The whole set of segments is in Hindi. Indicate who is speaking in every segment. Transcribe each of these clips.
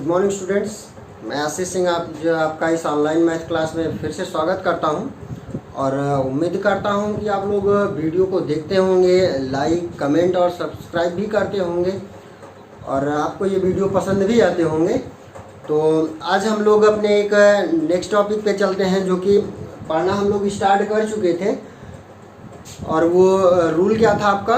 Speaker 1: Good morning students. मैं आशीष सिंह आपका इस ऑनलाइन मैथ क्लास में फिर से स्वागत करता हूं और उम्मीद करता हूं कि आप लोग वीडियो को देखते होंगे, लाइक, कमेंट और सब्सक्राइब भी करते होंगे और आपको ये वीडियो पसंद भी आते होंगे। तो आज हम लोग अपने एक नेक्स्ट टॉपिक पे चलते हैं, जो कि पढ़ना हम लोग स्टार्ट कर चुके थे और वो रूल क्या था आपका,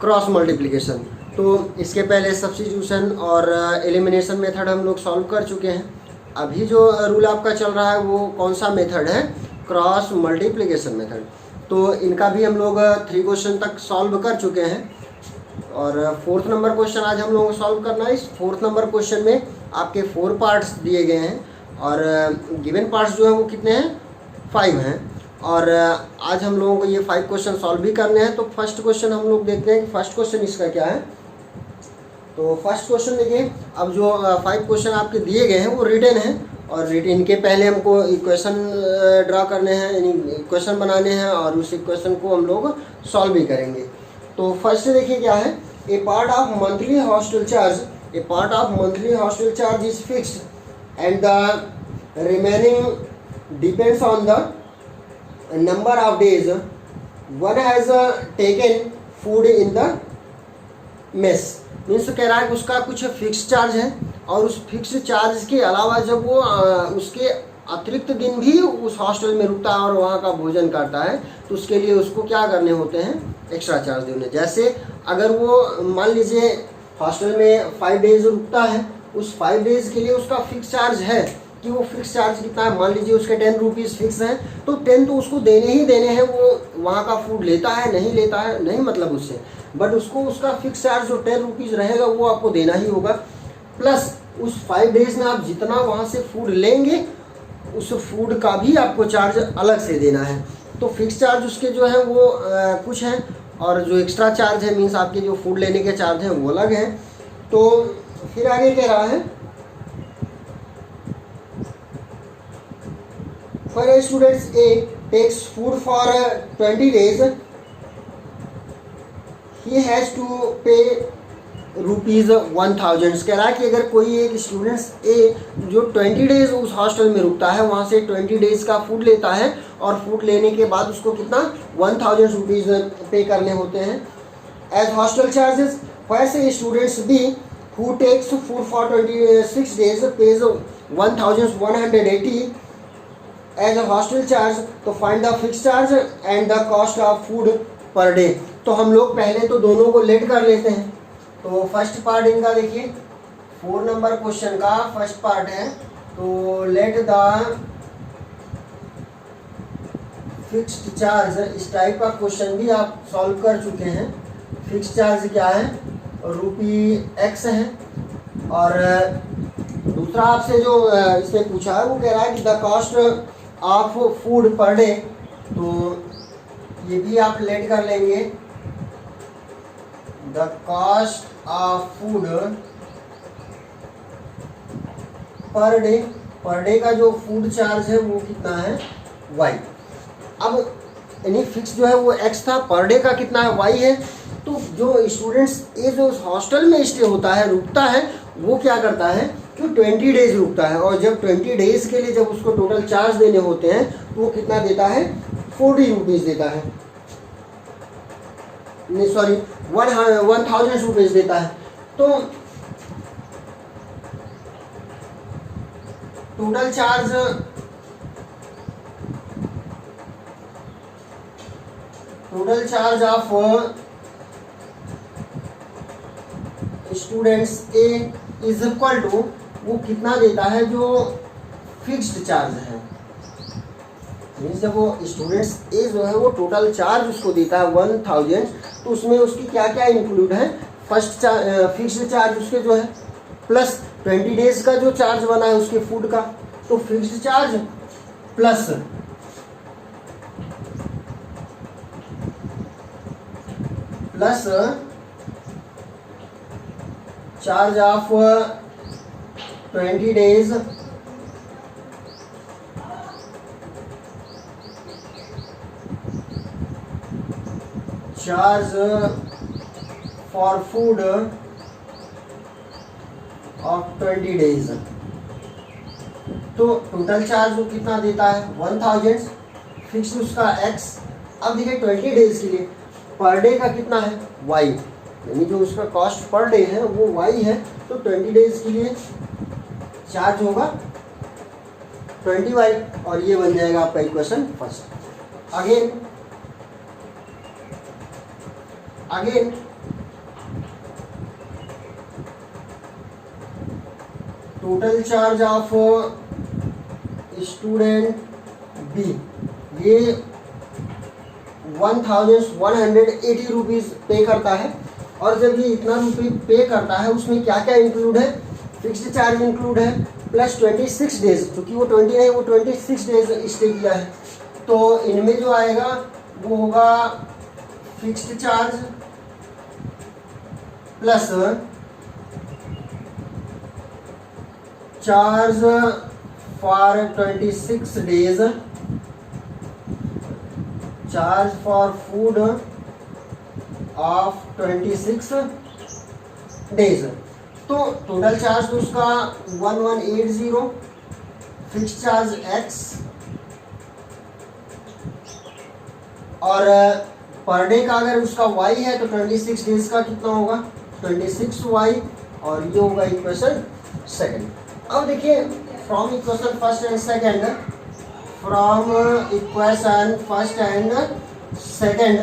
Speaker 1: क्रॉस मल्टीप्लिकेशन। तो इसके पहले सब्स्टिट्यूशन और एलिमिनेशन मेथड हम लोग सॉल्व कर चुके हैं। अभी जो रूल आपका चल रहा है वो कौन सा मेथड है, क्रॉस मल्टीप्लिकेशन मेथड। तो इनका भी हम लोग 3 क्वेश्चन तक सॉल्व कर चुके हैं और 4th नंबर क्वेश्चन आज हम लोगों को सॉल्व करना है। इस 4th नंबर क्वेश्चन में आपके 4 पार्ट्स दिए गए हैं और गिवन पार्ट्स जो है वो कितने हैं, 5 हैं और आज हम लोगों को ये 5 क्वेश्चन सॉल्व भी करने हैं। तो फर्स्ट क्वेश्चन हम लोग देखते हैं कि फर्स्ट क्वेश्चन इसका क्या है। तो फर्स्ट क्वेश्चन देखिए, अब जो 5 क्वेश्चन आपके दिए गए हैं वो रिटन है और रिटन के पहले हमको इक्वेशन ड्रा करने हैं, यानी इक्वेशन बनाने हैं और उस इक्वेशन को हम लोग सॉल्व भी करेंगे। तो फर्स्ट देखिए क्या है, a part of monthly hostel charge is fixed and the remaining depends on the number of days one has taken food in the mess. Means कह रहा है कि उसका कुछ फिक्स चार्ज है और उस फिक्स चार्ज के अलावा जब वो उसके अतिरिक्त दिन भी उस हॉस्टल में रुकता है और वहाँ का भोजन करता है तो उसके लिए उसको क्या करने होते हैं, एक्स्ट्रा चार्ज देने। जैसे अगर वो मान लीजिए हॉस्टल में 5 डेज रुकता है, उस 5 डेज के लिए उसका फिक्स चार्ज है कि वो फिक्स चार्ज कितना है, मान लीजिए उसके 10 रुपीज़ फिक्स हैं, तो 10 तो उसको देने ही देने हैं। वो वहाँ का फूड लेता है नहीं लेता है नहीं मतलब उससे, बट उसको उसका फिक्स चार्ज जो 10 रुपीज़ रहेगा वो आपको देना ही होगा। प्लस उस 5 डेज में आप जितना वहाँ से फूड लेंगे उस फूड का भी आपको चार्ज अलग से देना है। तो फिक्स चार्ज उसके जो है वो कुछ हैं और जो एक्स्ट्रा चार्ज है मीन्स आपके जो फूड लेने के चार्ज हैं वो अलग हैं। तो फिर आगे कह रहा है, for a student A takes food for 20 days, he has to pay ₹1000। कह रहा है कि अगर कोई एक स्टूडेंट्स A जो 20 डेज उस हॉस्टल में रुकता है, वहाँ से 20 डेज का फूड लेता है और फूड लेने के बाद उसको कितना 1000 रुपीज़ पे करने होते हैं एज हॉस्टल चार्जेस। वैसे students B who takes food for 26 days pays 1180 as a hostel charge. तो find the fix charge and the cost of food per day. तो हम लोग पहले तो दोनों को लेट कर लेते हैं। तो फर्स्ट पार्ट इनका देखिए, 4 नंबर क्वेश्चन का फर्स्ट पार्ट है। तो लेट द फिक्स्ड चार्ज, इस टाइप का क्वेश्चन भी आप सॉल्व कर चुके हैं। फिक्स चार्ज क्या है, ₹x है और दूसरा आपसे जो इसने पूछा है वो कह रहा है कि the cost of food per day. तो ये भी आप लेट कर लेंगे, the cost of food per day. Per day का जो फूड चार्ज है वो कितना है, y। अब यानी फिक्स जो है वो x था, पर डे का कितना है, y है। तो जो स्टूडेंट्स ये जो हॉस्टल में स्टे होता है, रुकता है, वो क्या करता है कि 20 डेज रुकता है और जब 20 डेज के लिए जब उसको टोटल चार्ज देने होते हैं तो वो कितना देता है, 40 रुपीज़ देता है, नहीं सॉरी 1000 रुपीज़ देता है। तो total charge of students A is equal to, वो कितना देता है, जो फिक्स्ड चार्ज है। मीन्स जब वो स्टूडेंट्स ए जो है वो टोटल चार्ज उसको देता है 1000, तो उसमें उसकी क्या क्या इंक्लूड है, फर्स्ट फिक्स्ड चार्ज उसके जो है, प्लस 20 डेज का जो चार्ज बना है उसके फूड का। तो fixed charge plus charge of 20 days charge for food of 20 days. तो टोटल चार्ज वो कितना देता है 1000, फिक्स उसका x। अब देखिए 20 डेज के लिए पर डे का कितना है y, यानी जो उसका कॉस्ट पर डे है वो y है। तो 20 डेज के लिए चार्ज होगा 20y, और ये बन जाएगा आपका equation first. Again total charge of student B, ये 1180 रुपीज़ पे करता है। और जब ये इतना रुपये पे करता है उसमें क्या क्या इंक्लूड है, फिक्स्ड चार्ज इंक्लूड है प्लस 26 डेज, क्योंकि वो 20 नहीं वो 26 डेज स्टे किया है। तो इनमें जो आएगा वो होगा fixed charge plus charge for 26 days, charge for food of 26 days. तो टोटल चार्ज तो उसका 1180, फिक्स चार्ज x, और पर डे का अगर उसका y है तो 26 डेज का कितना होगा 26y, और ये होगा इक्वेशन सेकंड। अब देखिए from equation first and second, from equation first and second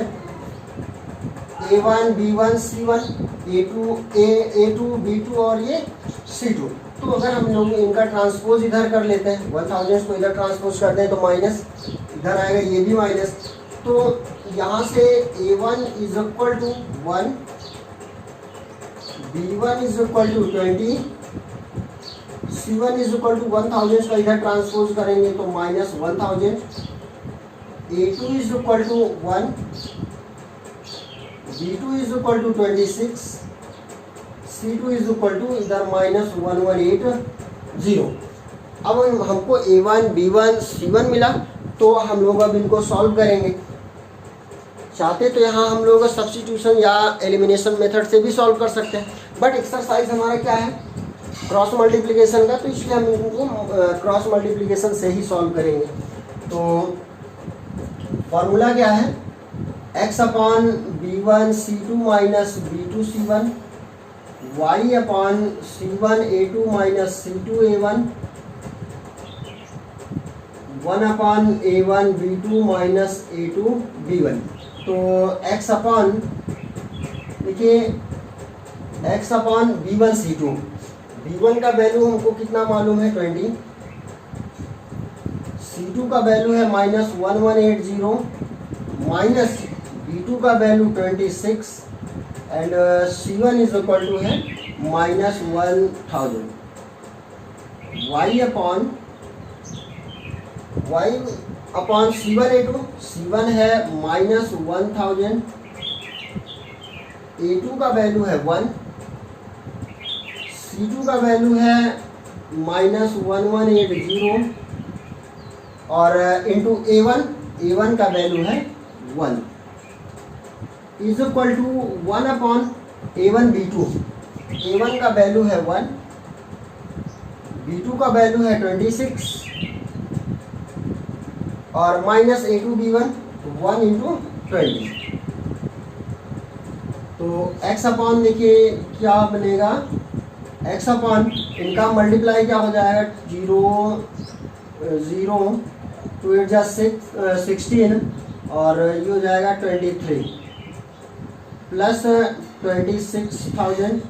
Speaker 1: A1 B1 C1 A2 B2 और ये C2। तो अगर हम लोग इनका ट्रांसपोज इधर कर लेते हैं, 1000 को इधर ट्रांसपोज करते हैं तो माइनस इधर आएगा, ये भी माइनस। तो यहाँ से A1 is equal to 1, B1 is equal to 20, C1 is equal to 1000 का इधर ट्रांसपोज करेंगे तो minus 1000, A2 is equal to 1, B2 is equal to 26, C2 is equal to इधर माइनस 1180। अब हमको A1 B1 C1 मिला, तो हम लोग अब इनको सॉल्व करेंगे। चाहते तो यहाँ हम लोग सब्स्टिट्यूशन या एलिमिनेशन मेथड से भी सॉल्व कर सकते हैं, बट एक्सरसाइज हमारा क्या है क्रॉस मल्टीप्लिकेशन का, तो इसलिए हम इनको क्रॉस मल्टीप्लिकेशन से ही सॉल्व करेंगे। तो फॉर्मूला क्या है, x upon B1 C2 minus B2 C1, y upon C1 A2 minus C2 A1, 1 upon A1 B2 minus A2 B1। तो x अपॉन देखिए x upon B1 C2, B1 का वैल्यू हमको कितना मालूम है 20, C2 का वैल्यू है माइनस 1180, माइनस B2 का value 26, and C1 is equal to है minus 1000। y upon C1 A2, C1 है माइनस 1000, A2 का वैल्यू है 1, C2 का वैल्यू है माइनस 1180, और इंटू A1 का वैल्यू है 1, is equal to 1 upon A1 B2, A1 का वैल्यू है 1, B2 का वैल्यू है 26, और माइनस A2 B1, 1 इंटू 20। तो x अपॉन देखिए क्या बनेगा, x अपॉन इनका मल्टीप्लाई क्या हो जाएगा 0 2 8 जा 16, और ये हो जाएगा 23 प्लस 26,000,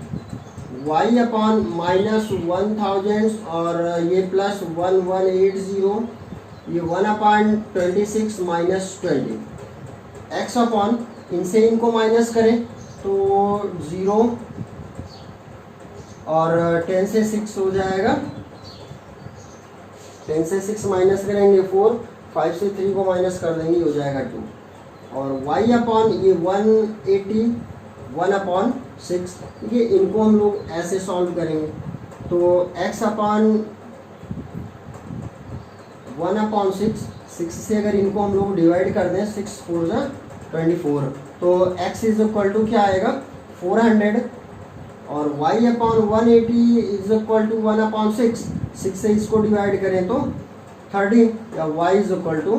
Speaker 1: y अपॉन माइनस 1000, और ये प्लस 1180, ये 1 अपॉन 26 माइनस 20, x अपॉन इनसे इनको माइनस करें तो 0, और 10 से 6 हो जाएगा, 10 से 6 माइनस करेंगे 4, 5 से 3 को माइनस कर देंगे हो जाएगा 2, और y अपॉन ये 180 1 अपॉन 6, ये इनको हम लोग ऐसे सॉल्व करेंगे। तो x अपॉन 1 अपॉन 6 से अगर इनको हम लोग डिवाइड कर दें 6 4 जा 24, तो x इज इक्वल टू क्या आएगा 400, और y upon 180 is equal to 1/6। 6 से इसको डिवाइड करें तो 30 या y इज इक्वल टू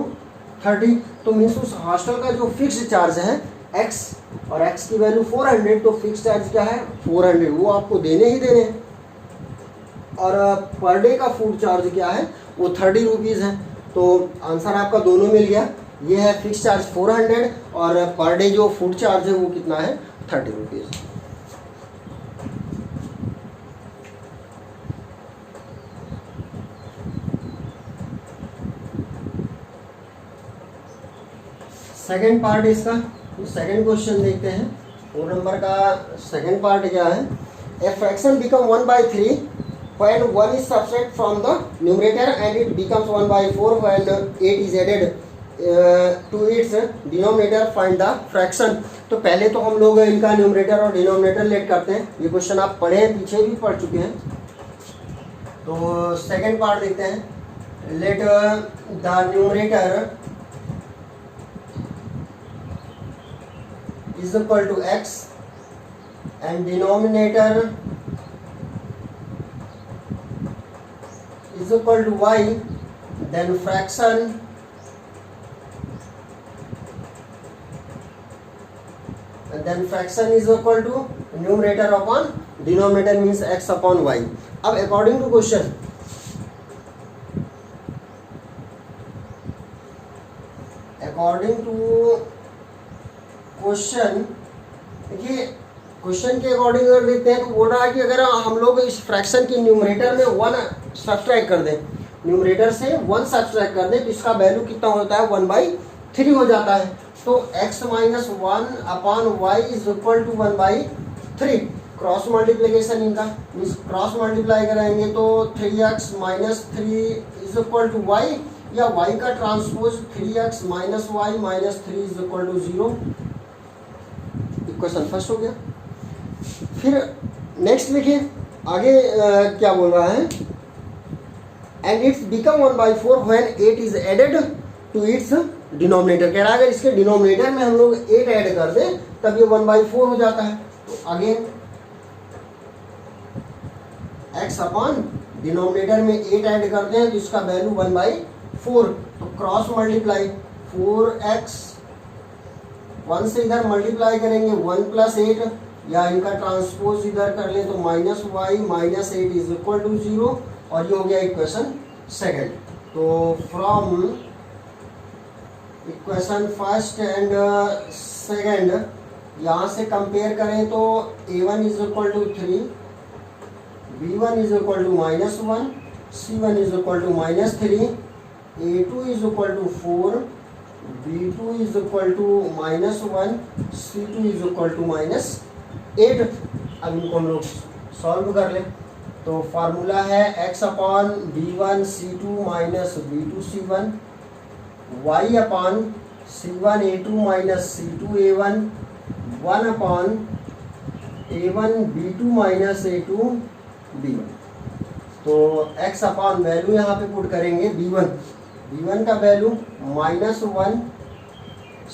Speaker 1: 30। तो मीन्स उस हॉस्टल का जो फिक्स्ड चार्ज है x और x की वैल्यू 400, तो फिक्स्ड चार्ज क्या है 400, वो आपको देने ही देने हैं। और पर डे का फूड चार्ज क्या है वो 30 रुपीज़ है। तो आंसर आपका दोनों मिल गया। ये है फिक्स चार्ज 400 और पर डे जो फूड चार्ज है वो कितना है 30 रुपीज़। सेकेंड पार्ट इसका, सेकेंड क्वेश्चन देखते हैं। 4 नंबर का सेकेंड पार्ट क्या है, a fraction become 1/3 when 1 is subtract from the numerator and it becomes 1/4 when 8 is added to its denominator, find the fraction। तो पहले तो हम लोग इनका न्यूमरेटर और डिनोमिनेटर लेट करते हैं। ये क्वेश्चन आप पढ़े हैं, पीछे भी पढ़ चुके हैं। तो सेकेंड पार्ट देखते हैं। Let the numerator is equal to x and denominator is equal to y, then fraction is equal to numerator upon denominator means x upon y। अब according to question, देखिए क्वेश्चन के अकॉर्डिंग अगर देखते हैं तो बोल रहा है कि अगर हम लोग इस फ्रैक्शन की न्यूमरेटर में 1 सब्सट्रैक्ट कर दें, न्यूमरेटर से 1 सब्सट्रैक्ट कर दें तो इसका वैल्यू कितना होता है 1/3 हो जाता है। तो x minus 1 upon y is equal to 1/3। Cross multiplication इनका मीन्स क्रॉस मल्टीप्लाई कराएंगे तो 3x minus 3 is equal to y, या y का transpose 3x minus Y minus 3 is equal to 0। Question first हो गया। फिर नेक्स्ट देखिए आगे क्या बोल रहा है, and it's become 1/4 when 8 is added to its denominator. कह रहा है अगर इसके डिनोमिनेटर में हम लोग 8 ऐड कर दें तब ये 1/4 हो जाता है। तो अगेन x अपॉन डिनोमिनेटर में 8 ऐड करते हैं तो इसका वैल्यू 1/4। तो क्रॉस मल्टीप्लाई 4x 1 से इधर मल्टीप्लाई करेंगे 1 + 8, या इनका ट्रांसपोज इधर कर लें तो -y minus 8 is equal to 0। और ये हो गया इक्वेशन सेकेंड। तो from equation first and second यहाँ से कंपेयर करें तो a1 is equal to 3, b1 is equal to -1, c1 is equal to -3, a2 is equal to 4, b2 is equal to -1, c2 is equal to -8। अब इनको हम लोग सॉल्व कर लें तो फार्मूला है x upon b1 c2 minus b2 c1, y upon c1 a2 minus c2 a1, 1 upon a1 b2 minus a2 b1। तो x अपॉन वैल्यू यहाँ पे पुट करेंगे b1 का वैल्यू -1,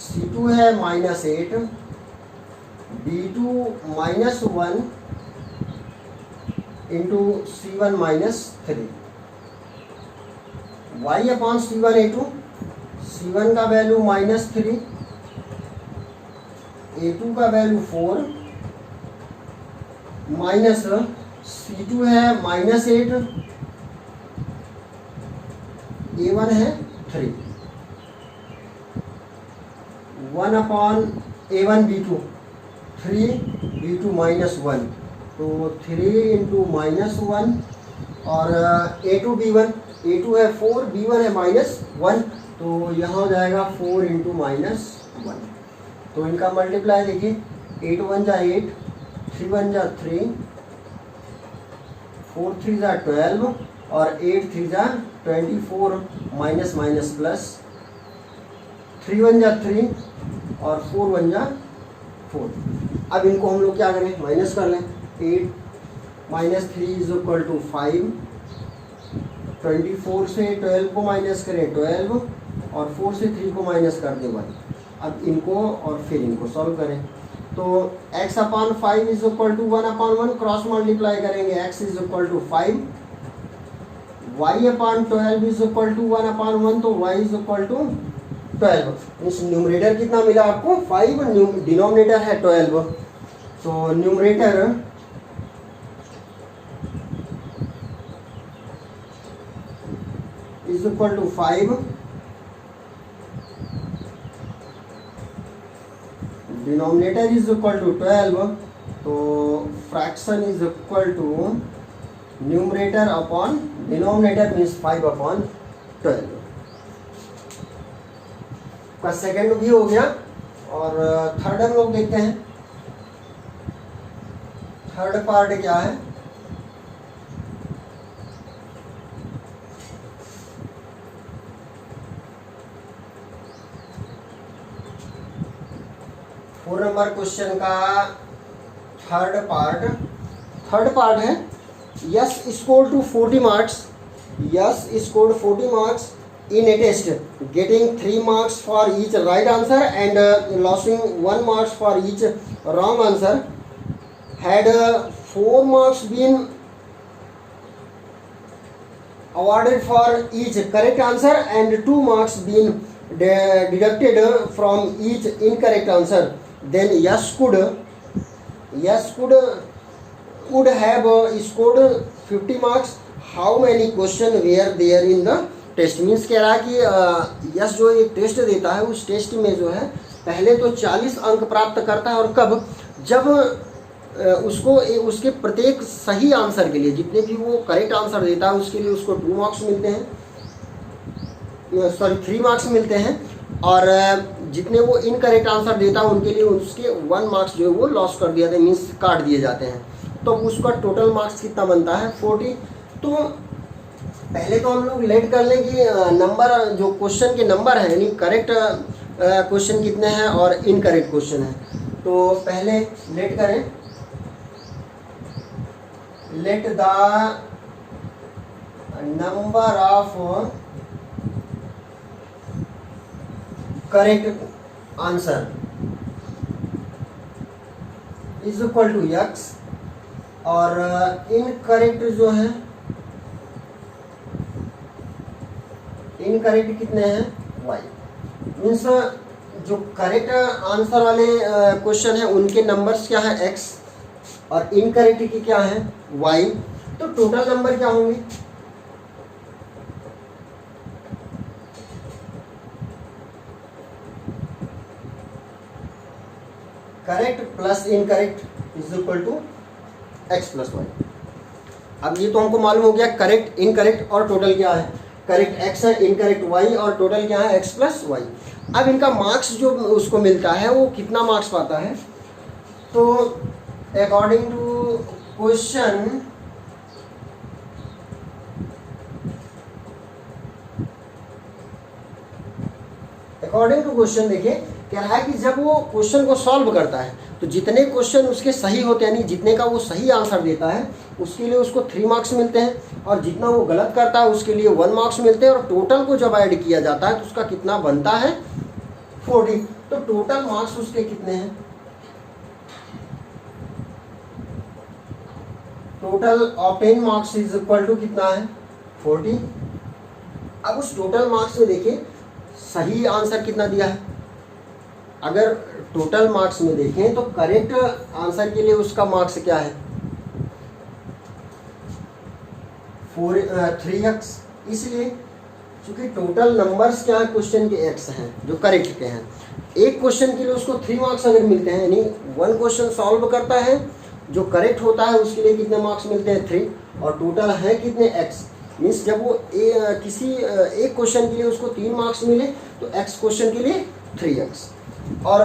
Speaker 1: c2 है -8, b2 -1 into c1 -3, y upon c1 a2, c1 का वैल्यू -3, a2 का वैल्यू 4, माइनस c2 है -8, a1 है 3, 1 अपॉन a1 b2 3, b2 -1, तो 3 इंटू -1 और a2 b1, a2 है 4, b1 है -1, तो यहाँ हो जाएगा 4 इंटू -1। तो इनका मल्टीप्लाई देखिए 8 1 जा 8, 3 1 जा 3, 4 3 जा 12 और 8 3 जा 24, माइनस माइनस प्लस, 3 1 जा 3 और 4 1 जा 4। अब इनको हम लोग क्या करें, माइनस कर लें। 8 - 3 इज इक्वल टू 5, 24 से 12 को माइनस करें 12 और 4 से 3 को माइनस कर दें 1। अब इनको और फिर इनको सॉल्व करें तो x upon 5 is equal to 1/1, cross multiply करेंगे x is equal to 5, y upon 12 is equal to 1/1, तो y इज इक्वल टू 12। इस न्यूमरेटर कितना मिला आपको 5, डिनोमिनेटर है 12, तो numerator is equal to 5, denominator is equal to 12, तो fraction is equal to numerator upon denominator means 5/12 का सेकंड भी हो गया। और थर्ड हम लोग देखते हैं, थर्ड पार्ट क्या है। फोर नंबर क्वेश्चन का थर्ड पार्ट है Yash score to 40 marks, Yash scored 40 marks in a test, getting 3 marks for each right answer and losing 1 marks for each wrong answer. Had 4 marks been awarded for each correct answer and 2 marks been deducted from each incorrect answer, then yes could have scored 50 marks. How many questions were there in the test? Means कह रहा है कि यस जो एक टेस्ट देता है उस टेस्ट में जो है पहले तो 40 अंक प्राप्त करता है, और कब, जब उसको उसके प्रत्येक सही आंसर के लिए जितने भी वो करेक्ट आंसर देता है उसके लिए उसको 2 मार्क्स मिलते हैं, सॉरी 3 मार्क्स मिलते हैं, और जितने वो इनकरेक्ट आंसर देता है उनके लिए उसके 1 मार्क्स जो है वो लॉस कर दिया जाता है, मीन्स काट दिए जाते हैं। तो उसका टोटल मार्क्स कितना बनता है 40। तो पहले तो हम लोग लेट कर लें कि नंबर जो क्वेश्चन के नंबर हैं यानी करेक्ट क्वेश्चन कितने हैं और इनकरेक्ट क्वेश्चन है। तो पहले लेट करें, let the number of correct answer is equal to x, और इनकरेक्ट जो है इनकरेक्ट कितने हैं y। मीन्स जो करेक्ट आंसर वाले क्वेश्चन है उनके नंबर्स क्या है x और इनकरेक्ट की क्या है y। तो टोटल नंबर क्या होंगे, correct plus incorrect is equal to x plus y। अब ये तो हमको मालूम हो गया करेक्ट इनकरेक्ट और टोटल क्या है, करेक्ट x है, इनकरेक्ट y, और टोटल क्या है x प्लस y। अब इनका मार्क्स जो उसको मिलता है वो कितना मार्क्स पाता है। तो अकॉर्डिंग टू क्वेश्चन देखिए कह रहा है कि जब वो क्वेश्चन को सॉल्व करता है तो जितने क्वेश्चन उसके सही होते हैं यानी जितने का वो सही आंसर देता है उसके लिए उसको 3 मार्क्स मिलते हैं, और जितना वो गलत करता है उसके लिए 1 मार्क्स मिलते हैं, और टोटल को जब ऐड किया जाता है तो उसका कितना बनता है 40। तो टोटल मार्क्स उसके कितने हैं, total obtain marks is equal to कितना है 40। अब उस टोटल मार्क्स में देखिए सही आंसर कितना दिया है। अगर टोटल मार्क्स में देखें तो करेक्ट आंसर के लिए उसका मार्क्स क्या है 3x, इसलिए क्योंकि टोटल नंबर्स क्या है क्वेश्चन के x हैं जो करेक्ट के हैं। एक क्वेश्चन के लिए उसको 3 मार्क्स अगर मिलते हैं यानी 1 क्वेश्चन सॉल्व करता है जो करेक्ट होता है उसके लिए कितने मार्क्स मिलते हैं 3, और टोटल है कितने x। मीन्स जब वो किसी एक क्वेश्चन के लिए उसको 3 मार्क्स मिले तो x क्वेश्चन के लिए 3x, और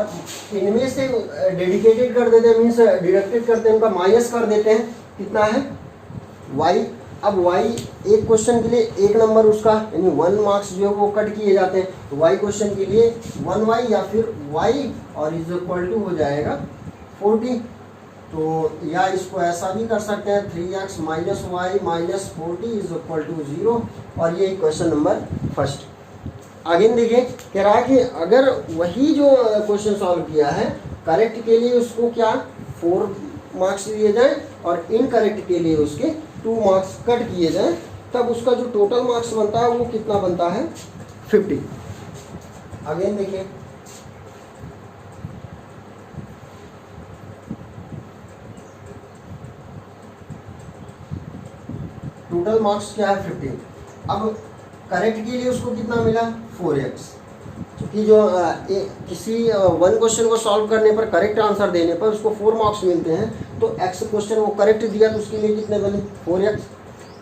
Speaker 1: इनमें से डेडिकेटेड कर देते हैं मीन्स डिडक्टेड करते हैं, उनका माइनस कर देते हैं, कितना है y। अब y एक क्वेश्चन के लिए एक नंबर उसका यानी 1 मार्क्स जो है वो कट किए जाते हैं, तो y क्वेश्चन के लिए 1y या फिर y और इज इक्वल टू हो जाएगा 40। तो या इसको ऐसा भी कर सकते हैं 3x minus Y minus 40 is equal to 0, और ये क्वेश्चन नंबर फर्स्ट। आगे देखिए कह रहा है कि अगर वही जो क्वेश्चन सॉल्व किया है करेक्ट के लिए उसको क्या 4 मार्क्स दिए जाए और इनकरेक्ट के लिए उसके 2 मार्क्स कट किए जाए, तब उसका जो टोटल मार्क्स बनता है वो कितना बनता है 50। अगेन देखिए टोटल मार्क्स क्या है 50। अब करेक्ट के लिए उसको कितना मिला 4x, क्योंकि जो किसी वन क्वेश्चन को सॉल्व करने पर करेक्ट आंसर देने पर उसको 4 मार्क्स मिलते हैं, तो x क्वेश्चन वो करेक्ट दिया तो उसके लिए कितने बने 4x,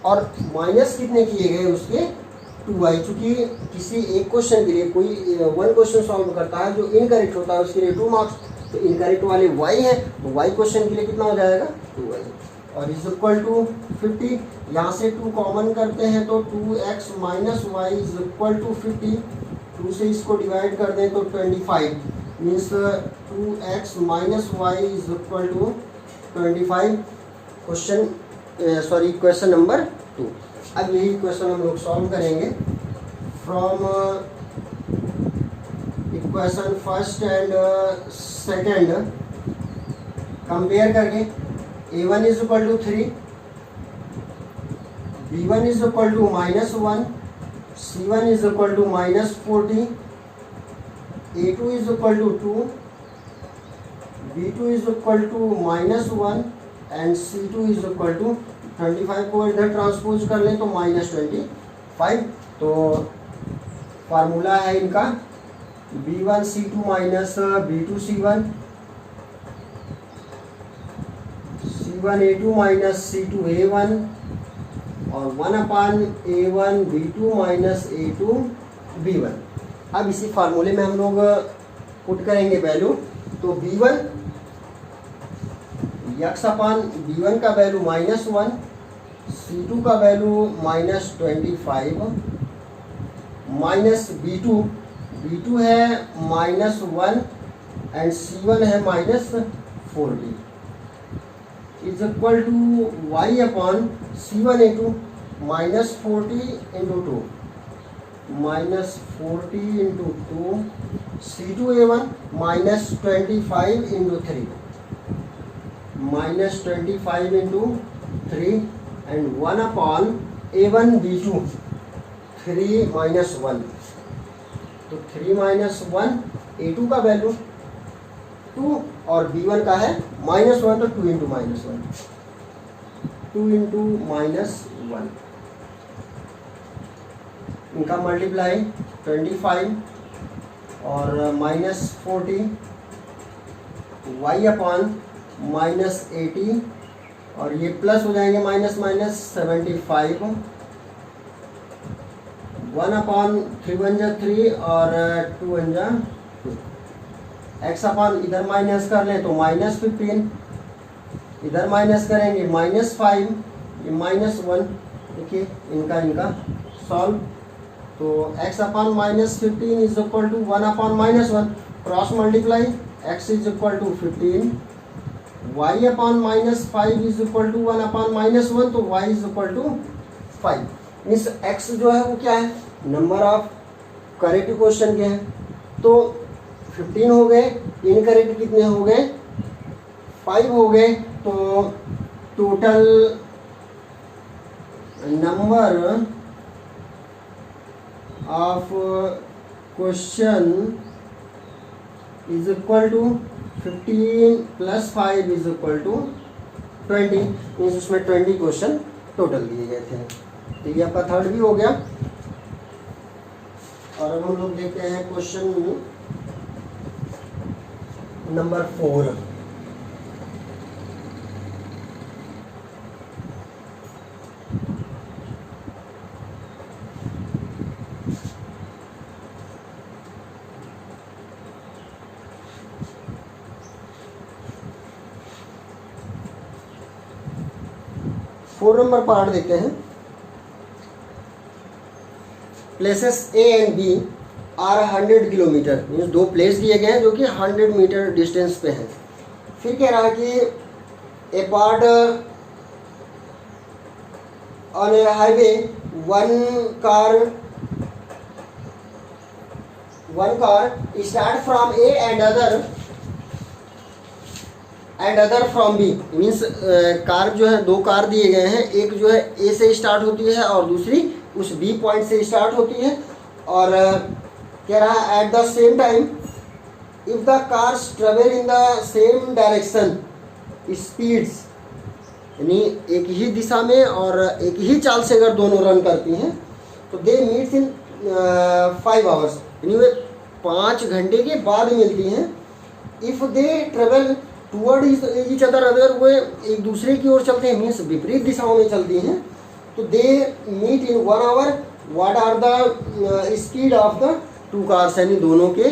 Speaker 1: और माइनस कितने किए गए उसके 2y, चूँकि किसी एक क्वेश्चन के लिए कोई वन क्वेश्चन सॉल्व करता है जो इनकरेक्ट होता है उसके लिए 2 मार्क्स, तो इनकरेक्ट वाले y है तो y क्वेश्चन के लिए कितना हो जाएगा 2y, और इज इक्वल टू 50। यहाँ से 2 कॉमन करते हैं तो 2x minus y is equal to 50, 2 से इसको डिवाइड कर दें तो 25 means 2x minus y is equal to 25। Question number 2। अब यही क्वेश्चन हम लोग सॉल्व करेंगे from equation first and second compare करके। a1 is equal to 3, b1 is equal to -1, c1 is equal to -40, a2 is equal to 2, b2 is equal to -1 and c2 is equal to 25 को इधर ट्रांसपोज कर लें तो -25। तो फार्मूला है इनका b1c2 minus b2c1, c1a2 minus c2a1 और 1/a1 b2 minus a2 b1। अब इसी फार्मूले में हम लोग पुट करेंगे वैल्यू, तो b1 x/b1 का वैल्यू -1, c2 का वैल्यू -25 माइनस b2 है -1 एंड c1 है -40 is equal to y upon c1a2 -40 into 2 -40 into 2 c2a1 -25 into 3 -25 into 3 and 1 upon a1 b2 3 -1, तो 3 -1 a2 का वैल्यू 2 और b1 का है -1 तो 2 इंटू -1, 2 इंटू -1 इनका मल्टीप्लाई 25 और -40 y अपॉन -80 और ये प्लस हो जाएंगे -75 1 अपॉन 3 1 जा 3 और 2 1 जा 2। x अपॉन इधर माइनस कर लें तो -15, इधर माइनस करेंगे -5, ये -1। देखिए इनका सॉल्व, तो x upon -15 is equal to 1 upon -1 cross multiply x is equal to 15, y upon -5 is equal to 1 upon -1 तो y is equal to 5। Means x जो है वो क्या है नंबर ऑफ करेक्ट क्वेश्चन के हैं, तो 15 हो गए, इनकरेक्ट कितने हो गए 5 हो गए, तो total number of question is equal to 15 plus 5 is equal to 20, means उसमें 20 क्वेश्चन टोटल दिए गए थे। तो ये आपका थर्ड भी हो गया। और अब हम लोग देखते हैं क्वेश्चन नंबर 4। नंबर पार्ट देखते हैं। Places A and B are 100 kilometre, means 2 place दिए गए हैं जो कि 100 मीटर डिस्टेंस पे हैं। फिर कह रहा है कि a part on a highway one car start from A and other and other from B, means car जो है, दो कार दिए गए हैं, एक जो है ए से स्टार्ट होती है और दूसरी उस बी पॉइंट से स्टार्ट होती है। और कह रहा है at the same time if the cars travel in the same direction speeds, यानी एक ही दिशा में और एक ही चाल से अगर दोनों रन करती हैं तो दे मीट्स इन 5 आवर्स, यानी वे 5 घंटे के बाद मिलती हैं। If they travel toward each other, अगर वे एक दूसरे की ओर चलते हैं, मीन्स विपरीत दिशाओं में चलती हैं, तो they meet in 1 hour. What are the speed of the two cars, यानी दोनों के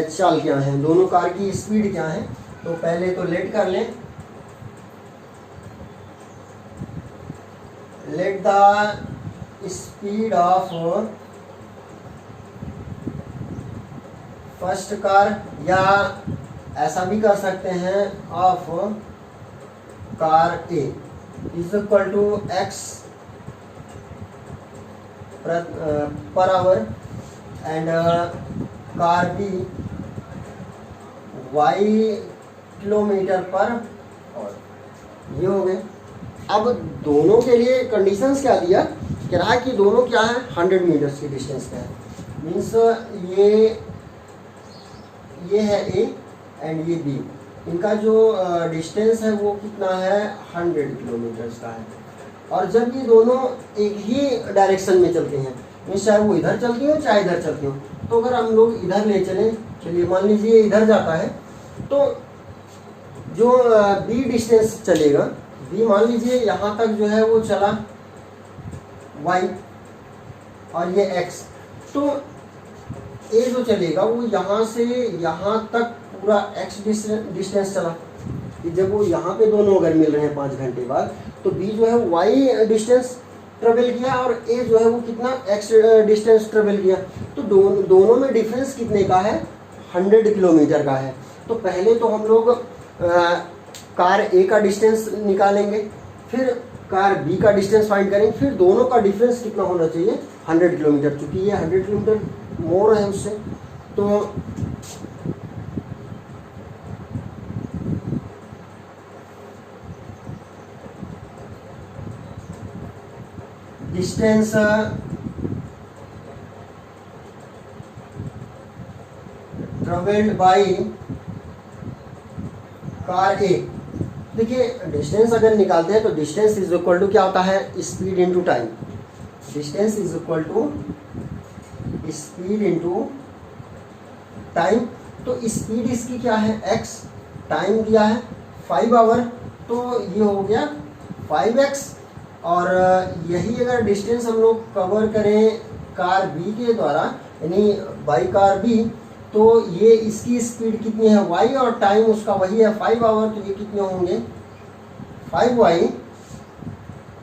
Speaker 1: चाल क्या हैं, दोनों कार की स्पीड क्या है। तो पहले तो लेट कर लें, let the speed of first car, या ऐसा भी कर सकते हैं of car A is equal to x per hour and car B y kilometre per hour. ये हो गए। अब दोनों के लिए कंडीशंस क्या दिया, कह रहा है कि दोनों क्या है 100 मीटर्स की डिस्टेंस पे है, मीन्स ये है ए एंड ये बी, इनका जो डिस्टेंस है वो कितना है 100 किलोमीटर्स का है। और जब ये दोनों एक ही डायरेक्शन में चलते हैं, मीन्स चाहे वो इधर चलती हो चाहे इधर चलती हो, तो अगर हम लोग इधर ले चलें, चलिए मान लीजिए इधर जाता है, तो जो बी डिस्टेंस चलेगा, बी मान लीजिए यहाँ तक जो है वो चला y और ये x, तो a जो चलेगा वो यहाँ से यहाँ तक पूरा x डिस्टेंस चला। कि जब वो यहाँ पे दोनों अगर मिल रहे हैं 5 घंटे बाद, तो b जो है y डिस्टेंस ट्रेवल किया और a जो है वो कितना x डिस्टेंस ट्रेवल किया। तो दोनों में डिफरेंस कितने का है 100 किलोमीटर का है। तो पहले तो हम लोग कार ए का डिस्टेंस निकालेंगे, फिर कार बी का डिस्टेंस फाइंड करेंगे, फिर दोनों का डिफरेंस कितना होना चाहिए 100 किलोमीटर, चूँकि ये 100 किलोमीटर मोर है उससे। तो डिस्टेंस ट्रेवल्ड बाय कार ए, देखिए डिस्टेंस अगर निकालते हैं तो डिस्टेंस इज इक्वल टू क्या होता है speed into time. Distance is equal to speed into time. तो स्पीड इसकी क्या है x, टाइम दिया है 5 आवर, तो ये हो गया 5x। और यही अगर डिस्टेंस हम लोग कवर करें कार बी के द्वारा, यानी बाई कार बी, तो ये इसकी स्पीड कितनी है y और टाइम उसका वही है 5 आवर, तो ये कितने होंगे 5y।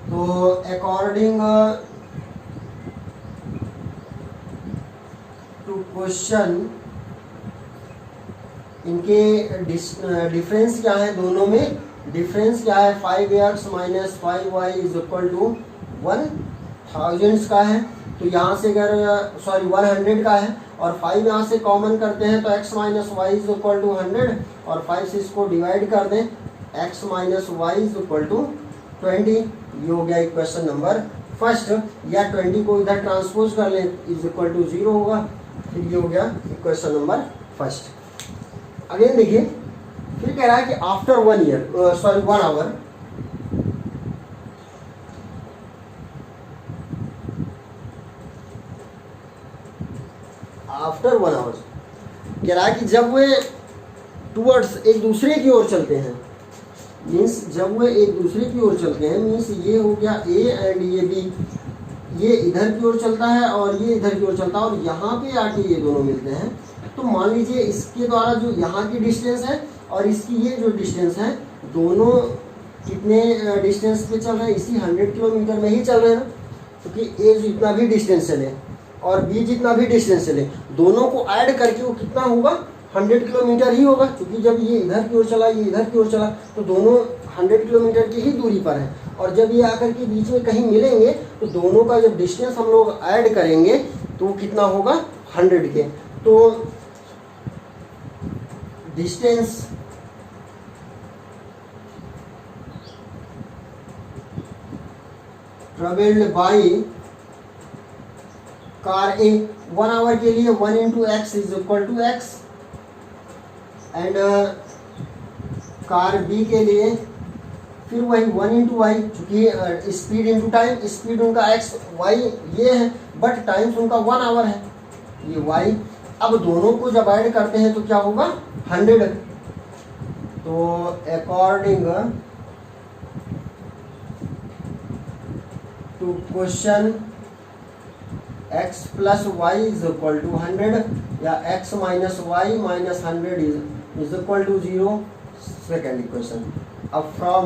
Speaker 1: तो अकॉर्डिंग टू क्वेश्चन इनके डिफरेंस क्या है, दोनों में डिफरेंस क्या है 5x minus 5y is equal to 1000 का है। तो यहाँ से अगर 100 का है और 5 यहाँ से कॉमन करते हैं तो x minus y is equal to 100 और 5 से इसको डिवाइड कर दें x minus y is equal to 20। ये हो गया इक्वेशन नंबर फर्स्ट, या 20 को इधर ट्रांसपोज कर लें इज इक्वल टू 0 होगा। फिर ये हो गया इक्वेशन नंबर फर्स्ट। अगेन देखिए, फिर कह रहा है कि आफ्टर 1 आवर आफ्टर 1 आवर कह रहा है कि जब वे टूवर्ड्स एक दूसरे की ओर चलते हैं, मीन्स जब वे एक दूसरे की ओर चलते हैं, मीन्स ये हो गया ए एंड ये बी, ये इधर की ओर चलता है और ये इधर की ओर चलता है और यहाँ पे आके ये दोनों मिलते हैं। तो मान लीजिए इसके द्वारा जो यहाँ की डिस्टेंस है और इसकी ये जो डिस्टेंस है, दोनों कितने डिस्टेंस पे चल रहे हैं, इसी 100 किलोमीटर में ही चल रहे हैं ना, क्योंकि ए जितना भी डिस्टेंस चले और बी जितना भी डिस्टेंस चले, दोनों को ऐड करके वो कितना होगा 100 किलोमीटर ही होगा। क्योंकि जब ये इधर की ओर चला ये इधर की ओर चला तो दोनों 100 किलोमीटर की ही दूरी पर है। और जब ये आकर के बीच में कहीं मिलेंगे तो दोनों का जब डिस्टेंस हम लोग ऐड करेंगे तो वो कितना होगा 100 के। तो distance travelled by car A 1 hour के लिए 1 into x is equal to x, and car B के लिए फिर वही 1 इंटू वाई, चूँकि स्पीड इंटू टाइम, स्पीड उनका एक्स वाई ये है बट टाइम्स उनका 1 आवर है, ये वाई। अब दोनों को जब ऐड करते हैं तो क्या होगा 100। तो according to question x plus Y is equal to 100 या x minus Y minus 100 is equal to 0, second equation. अब from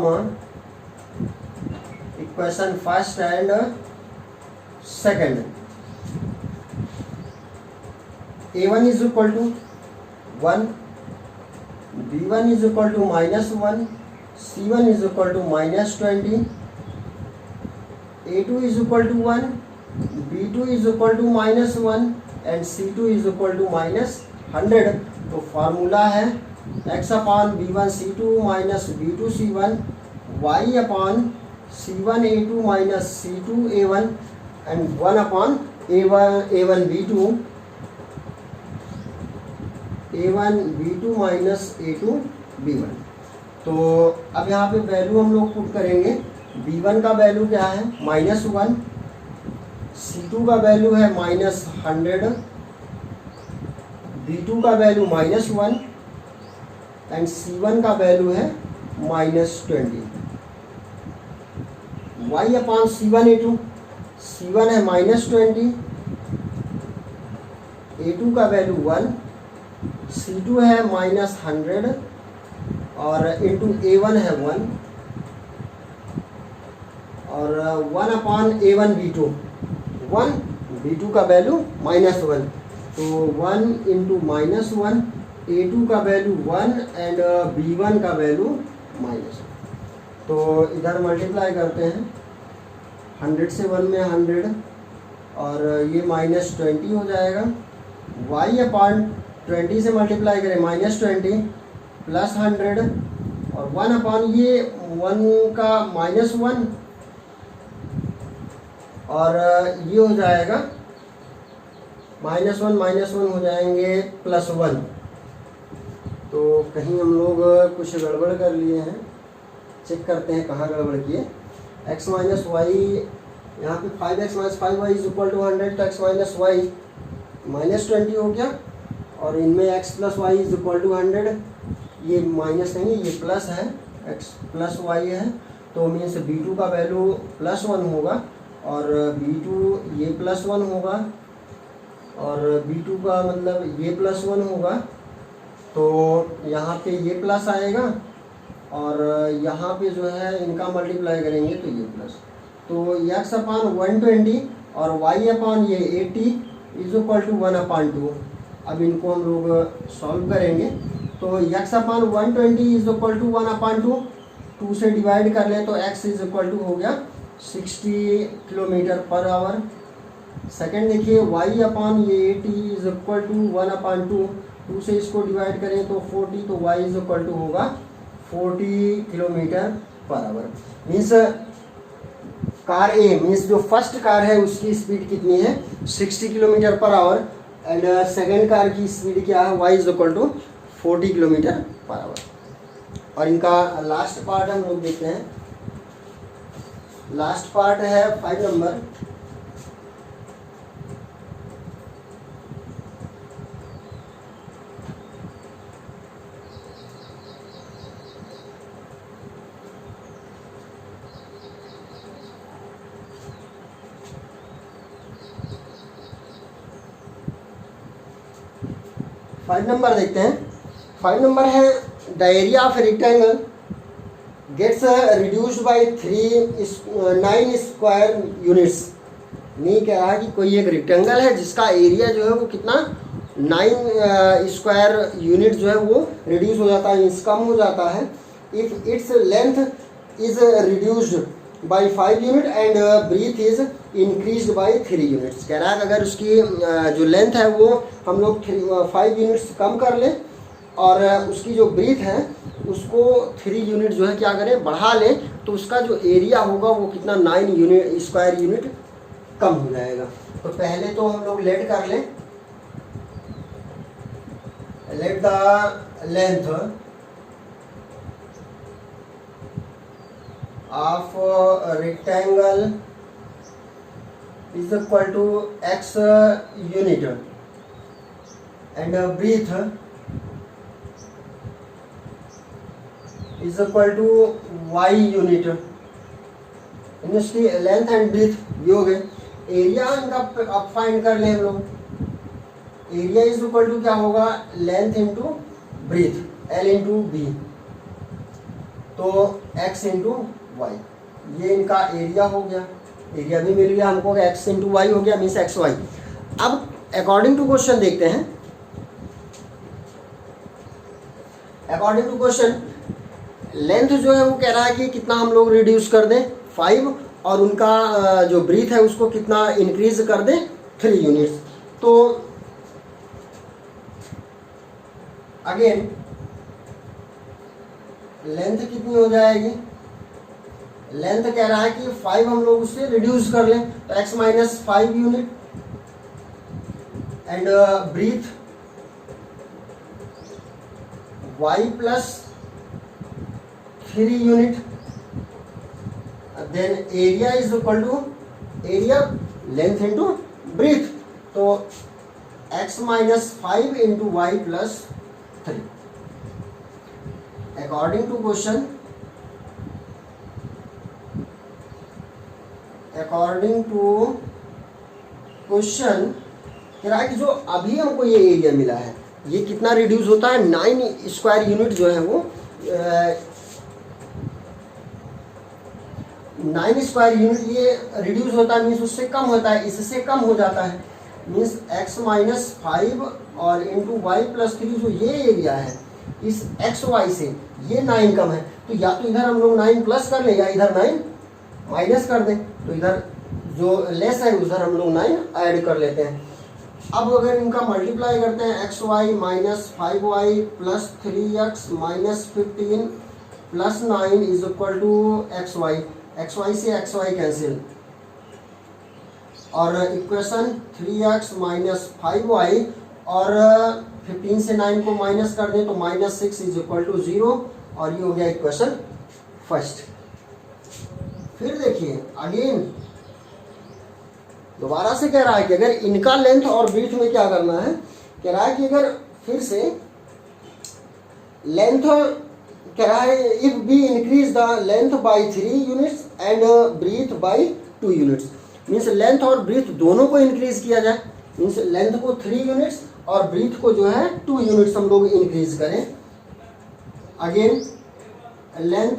Speaker 1: equation first and second, a1 is equal to 1, b1 is equal to -1, c1 is equal to -20, a2 is equal to 1, b2 is equal to -1 and c2 is equal to -100। तो फार्मूला है x upon b1 c2 minus b2 c1 y upon c1 a2 minus c2 a1 and 1 upon a1 b2 a1 b2 minus a2 b1। तो अब यहाँ पे वैल्यू हम लोग पुट करेंगे। b1 का वैल्यू क्या है -1, c2 का वैल्यू है -100, b2 का वैल्यू -1 एंड c1 का वैल्यू है -20। y upon c1 a2, c1 है -20, a2 का वैल्यू 1, c2 है -100 और इंटू a1 है 1 और 1 अपॉन a1 b2, 1 b2 का वैल्यू -1, तो 1 इंटू -1, a2 का वैल्यू 1 एंड b1 का वैल्यू -1। तो इधर मल्टीप्लाई करते हैं, 100 से 1 में 100 और ये -20 हो जाएगा। y अपॉन 20 से मल्टीप्लाई करें -20 प्लस 100 और 1 अपॉन ये 1 का -1 और ये हो जाएगा -1 हो जाएंगे +1। तो कहीं हम लोग कुछ गड़बड़ कर लिए हैं, चेक करते हैं कहाँ गड़बड़ किए। x माइनस वाई, यहाँ पे 5x minus 5y is equal to 100, तो x माइनस वाई -20 हो गया और इनमें x plus Y is equal to 100, ये माइनस नहीं है ये प्लस है, x प्लस वाई है, तो मीन्स b2 का वैल्यू +1 होगा और b2 ये +1 होगा और b2 का मतलब ये +1 होगा। तो यहाँ पे ये प्लस आएगा और यहाँ पे जो है इनका मल्टीप्लाई करेंगे तो ये प्लस, तो x अपॉन 120 और y अपॉन ये 80 इज इक्वल टू 1/2। अब इनको हम लोग सॉल्व करेंगे तो x upon 120 is equal to 1/2, 2 से डिवाइड कर लें तो x इज इक्वल टू हो गया 60 km/h। सेकेंड देखिए y अपॉन ये 80 इज इक्वल टू 1/2, 2 से इसको डिवाइड करें तो 40, तो y इज इक्वल टू होगा 40 km/h। मीन्स कार ए मीन्स जो फर्स्ट कार है उसकी स्पीड कितनी है 60 km/h एंड सेकेंड कार की स्पीड क्या है y is equal to 40 km/h। और इनका लास्ट पार्ट हम लोग देखते हैं। लास्ट पार्ट है 5 नंबर। फाइव नंबर देखते हैं। 5 नंबर है the area of rectangle gets reduced by 9 square units. नहीं कह रहा कि कोई एक रेक्टेंगल है जिसका एरिया जो है वो कितना 9 स्क्वायर यूनिट जो है वो रिड्यूस हो जाता है, मीन्स कम हो जाता है। If its length is reduced by 5 unit and breadth is increased by 3 units. कह रहा है कि अगर उसकी जो लेंथ है वो हम लोग 5 यूनिट्स कम कर लें और उसकी जो ब्रीथ है उसको 3 यूनिट जो है क्या करें बढ़ा लें, तो उसका जो एरिया होगा वो कितना 9 यूनिट स्क्वायर यूनिट कम हो जाएगा। तो पहले तो हम लोग लेट कर लें, let the length of rectangle is equal to x unit and breadth is equal to y unit। इसकी लेंथ एंड ब्रीथ ये हो गए। एरिया इनका अब फाइंड कर लें हम लोग। एरिया इज इक्वल टू क्या होगा, length into breadth, l into B, तो x इंटू वाई, ये इनका एरिया हो गया। एरिया भी मिल गया हमको, x इंटू वाई हो गया, मीन्स एक्स वाई। अब अकॉर्डिंग टू क्वेश्चन देखते हैं। अकॉर्डिंग टू क्वेश्चन लेंथ जो है वो कह रहा है कि कितना हम लोग रिड्यूस कर दें 5, और उनका जो ब्रीथ है उसको कितना इंक्रीज कर दें 3 यूनिट्स। तो अगेन लेंथ कितनी हो जाएगी, लेंथ कह रहा है कि 5 हम लोग उससे रिड्यूस कर लें, तो x minus 5 unit and breadth y plus 3 unit, then area is equal to area length into breadth, तो x minus 5 into y plus 3। According to question, according to question कह रहा है कि जो अभी हमको ये एरिया मिला है ये कितना रिड्यूस होता है, 9 स्क्वायर यूनिट जो है वो 9 स्क्वायर यूनिट ये रिड्यूस होता है, मीन्स उससे कम होता है, इससे कम हो जाता है, मीन्स x माइनस 5 और इंटू वाई प्लस 3, जो ये एरिया है इस एक्स वाई से ये 9 कम है, तो या तो इधर हम लोग 9 प्लस कर लें या इधर 9 माइनस कर दें, तो इधर जो लेस है उधर हम लोग 9 ऐड कर लेते हैं। अब अगर इनका मल्टीप्लाई करते हैं, x y minus 5y plus 3x minus 15 plus 9 is equal to x y से एक्स वाई कैंसिल, और इक्वेशन 3x माइनस 5y और 15 से 9 को माइनस कर दें तो माइनस 6 इज इक्वल टू 0, और ये हो गया इक्वेशन फर्स्ट। फिर देखिए अगेन दोबारा से कह रहा है कि अगर इनका लेंथ और ब्रीथ में क्या करना है, कह रहा है कि अगर फिर से लेंथ कह रहा है if we increase the length by 3 units and breadth by 2 units, means length और ब्रीथ दोनों को इंक्रीज किया जाए, मीन्स लेंथ को 3 यूनिट्स और ब्रीथ को जो है 2 यूनिट्स हम लोग इंक्रीज करें। Again length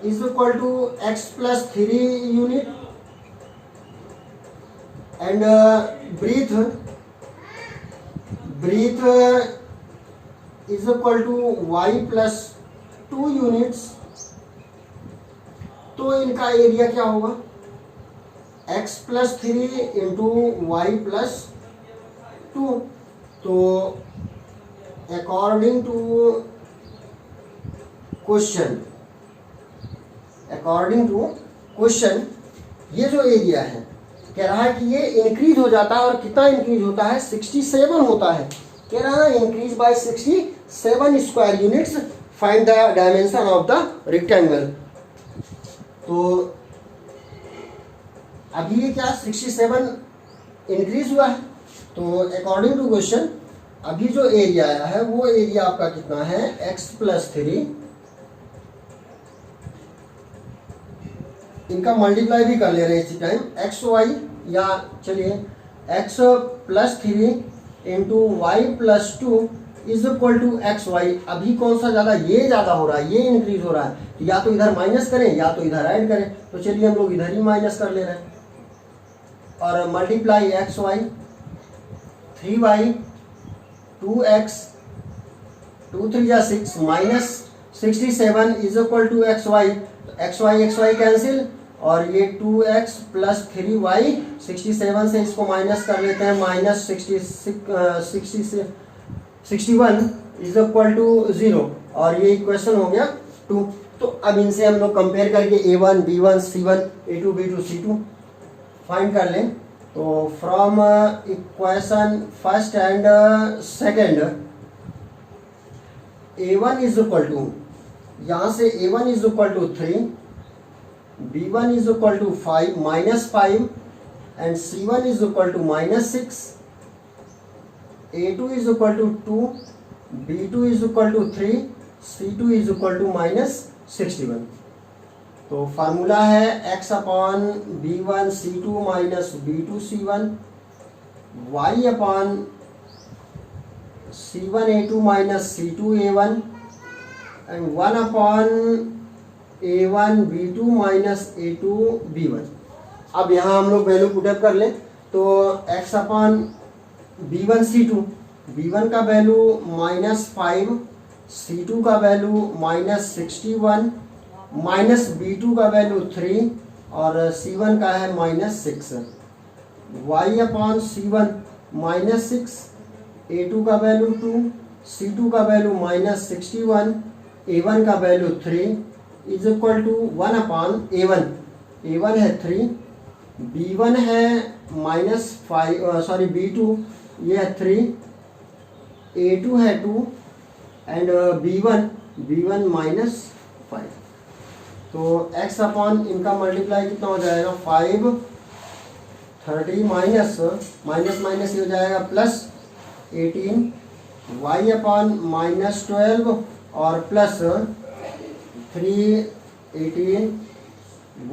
Speaker 1: is equal to x plus 3 unit and breadth is equal to y plus 2 units, तो इनका एरिया क्या होगा, x plus 3 into y plus 2। तो according to question, according to question ये जो एरिया है कह रहा है कि ये इंक्रीज हो जाता है, और कितना इंक्रीज होता है 67 होता है, कह रहा है increase by 67 square units, find the dimension of the rectangle. तो अभी ये क्या 67 इंक्रीज हुआ है, तो अकॉर्डिंग टू क्वेश्चन अभी जो एरिया आया है वो एरिया आपका कितना है, x प्लस 3, इनका मल्टीप्लाई भी कर ले रहे हैं इसी टाइम, एक्स वाई, या चलिए x plus 3 into y plus 2 is equal to x y. अभी कौन सा ज़्यादा, ये ज़्यादा हो रहा है, ये इंक्रीज हो रहा है, तो या तो इधर माइनस करें या तो इधर ऐड करें, तो चलिए हम लोग इधर ही माइनस कर ले रहे हैं, और multiply x Y 3y 2x 2 3 या 6 minus 67 is equal to x y cancel, और ये 2x प्लस 3y 67 से इसको माइनस कर लेते हैं, माइनस 61 इज इक्वल टू 0, और ये इक्वेशन हो गया 2। तो अब इनसे हम लोग कंपेयर करके A1 B1 C1 A2 B2 C2 find कर लें। तो from equation first and second A1 is equal to, यहाँ से A1 is equal to 3, B1 is equal to 5 -5 and C1 is equal to -6, A2 is equal to 2, B2 is equal to 3, C2 is equal to -61। तो फार्मूला है x upon B1 C2 minus B2 C1, y upon C1 A2 minus C2 A1 and 1 upon A1 B2 minus A2 B1। अब यहाँ हम लोग वैल्यू पुटअप कर लें। तो x upon B1 C2, B1 का वैल्यू -5, C2 का वैल्यू -61, माइनस B2 का वैल्यू 3 और C1 का है -6, y अपॉन C1 -6, A2 का वैल्यू 2, C2 का वैल्यू -61, A1 का value 3 is equal to 1 upon A1, A1 है 3, B1 है B2 ये है 3, A2 है 2 एंड B1 -5। तो x अपॉन इनका मल्टीप्लाई कितना हो जाएगा 5, 30 माइनस माइनस ये हो जाएगा प्लस 18, y अपॉन -12 और प्लस 3 18,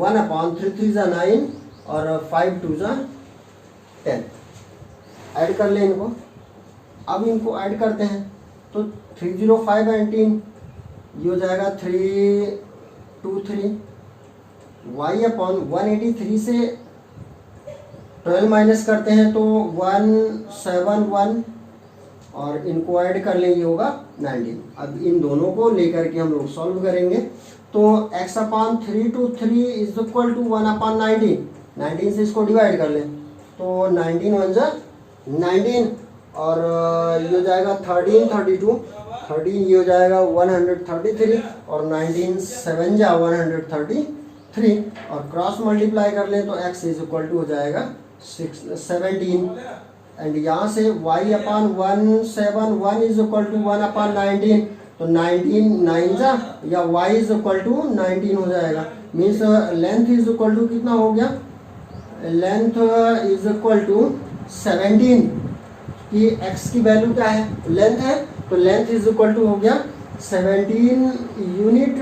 Speaker 1: 1 अपॉन 3 3 ज़ा 9 और 5 2 ज़ा 10। ऐड कर लें इनको। अब इनको ऐड करते हैं तो 305 19 ये हो जाएगा 323, y अपॉन 183 से 12 माइनस करते हैं तो 171 और इनको ऐड कर लें ये होगा 19। अब इन दोनों को लेकर के हम लोग सॉल्व करेंगे। तो x upon 323 is equal to 1 upon 19 से इसको डिवाइड कर लें तो 19 1 जा 19 और ये हो जाएगा 13 32, 13 ये हो जाएगा 133 और 19 7 जा 133 और क्रॉस मल्टीप्लाई कर लें तो x इज इक्वल टू हो जाएगा 17 एंड यहाँ से y upon 171 is equal to 1 upon 19 तो 19 9 जा या y इज इक्वल टू 19 हो जाएगा। Means length is equal to कितना हो गया, लेंथ इज इक्वल टू 17 कि x की वैल्यू क्या है लेंथ है तो लेंथ इज इक्वल टू हो गया 17 unit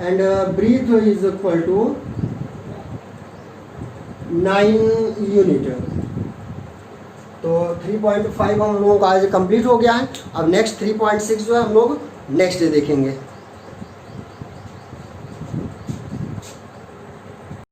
Speaker 1: and breadth is equal to 9 unit. तो 3.5 हम लोगों का आज कंप्लीट हो गया है। अब नेक्स्ट 3.6 जो है हम लोग नेक्स्ट डे देखेंगे।